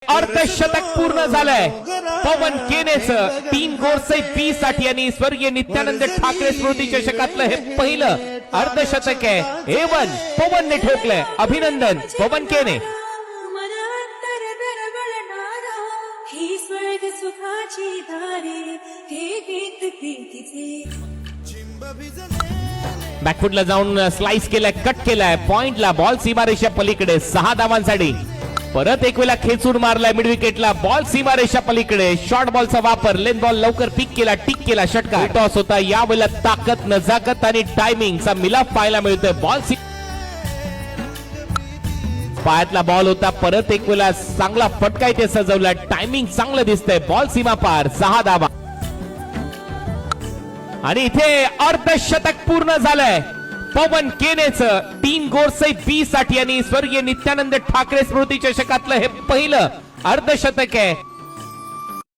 अर्धशतक पूर्ण झालंय पवन केनेचं 3 गोरसई 20 साठी आणि स्वर्गीय नित्यानंद ठाकरे स्मृती चषकातलं हे पहिलं अर्धशतक आहे. A1 पवनने ठोकलंय. अभिनंदन पवन केने. बॅकफुटला जाऊन स्लाइस केलाय, कट केलाय, पॉइंटला बॉल सीमारेषा पलीकडे 6 धावांसाठी. परत एक वेळा खेचून मारलाय मिड विकेटला, बॉल सीमारेषा पलीकडे. शॉर्ट बॉलचा वापर, लेन बॉल लवकर पिक केला, टिक केला, षटकार. टॉस होता, यावेळेला ताकद, नजाकत आणि टायमिंगचा मिलाफ पाहायला मिळतोय. बॉल पायातला बॉल होता, परत एक वेळा चांगला फटका इथे सजवला, टायमिंग चांगलं दिसतंय. बॉल सीमा पार, 6 धावा आणि इथे अर्धशतक पूर्ण झालंय पवन केनेचं 3 गोरसई 20 साठी आणि स्वर्गीय नित्यानंद ठाकरे स्मृती चषकातलं हे पहिलं अर्धशतक आहे.